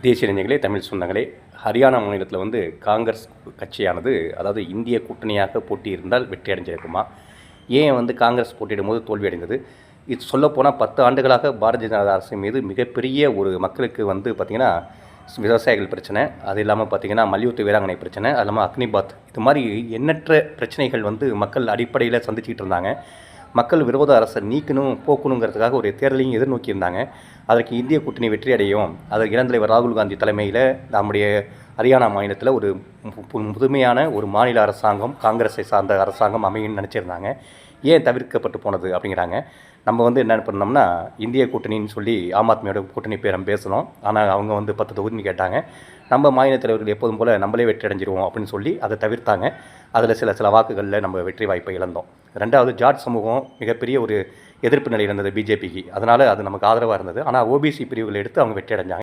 தேசிய இளைஞர்களே, தமிழ் சொந்தங்களே, ஹரியானா மாநிலத்தில் காங்கிரஸ் கட்சியானது, அதாவது இந்திய கூட்டணியாக போட்டியிருந்தால் வெற்றி அடைஞ்சிருக்குமா? ஏன் காங்கிரஸ் போட்டியிடும்போது தோல்வி அடைந்தது? இது சொல்லப்போனால் 10 ஆண்டுகளாக பாரதிய ஜனதா அரசு மீது மிகப்பெரிய ஒரு மக்களுக்கு பார்த்திங்கன்னா விவசாயிகள் பிரச்சனை, அது இல்லாமல் பார்த்திங்கன்னா மல்யுத்த வீராங்கனை பிரச்சனை, அது இல்லாமல் அக்னிபாத், இது மாதிரி எண்ணற்ற பிரச்சனைகள் மக்கள் அடிப்படையில் சந்திச்சுக்கிட்டு இருந்தாங்க. மக்கள் விரோத அரசை போக்கணுங்கிறதுக்காக ஒரு தேர்தலையும் எதிர்நோக்கியிருந்தாங்க. அதற்கு இந்திய கூட்டணி வெற்றி அடையும், அதற்கு இளந்தலைவர் ராகுல் காந்தி தலைமையில் நம்முடைய ஹரியானா மாநிலத்தில் ஒரு புதுமையான ஒரு மாநில அரசாங்கம், காங்கிரஸை சார்ந்த அரசாங்கம் அமையும்னு நினச்சிருந்தாங்க. ஏன் தவிர்க்கப்பட்டு போனது அப்படிங்கிறாங்க. நம்ம என்ன பண்ணோம்னா, இந்திய கூட்டணின்னு சொல்லி ஆம் ஆத்மியோட கூட்டணி பேரம் பேசணும். ஆனால் அவங்க 10 தொகுதின்னு கேட்டாங்க. நம்ம மாநில தலைவர்கள் எப்போதும் போல் நம்மளே வெற்றி அடைஞ்சிருவோம் அப்படின்னு சொல்லி அதை தவிர்த்தாங்க. அதில் சில வாக்குகளில் நம்ம வெற்றி வாய்ப்பை இழந்தோம். ரெண்டாவது, ஜாட் சமூகம் மிகப்பெரிய ஒரு எதிர்ப்பு நிலை இருந்தது பிஜேபிக்கு. அதனால் அது நமக்கு ஆதரவாக இருந்தது. ஆனால் ஓபிசி பிரிவுகளை எடுத்து அவங்க வெற்றி அடைஞ்சாங்க.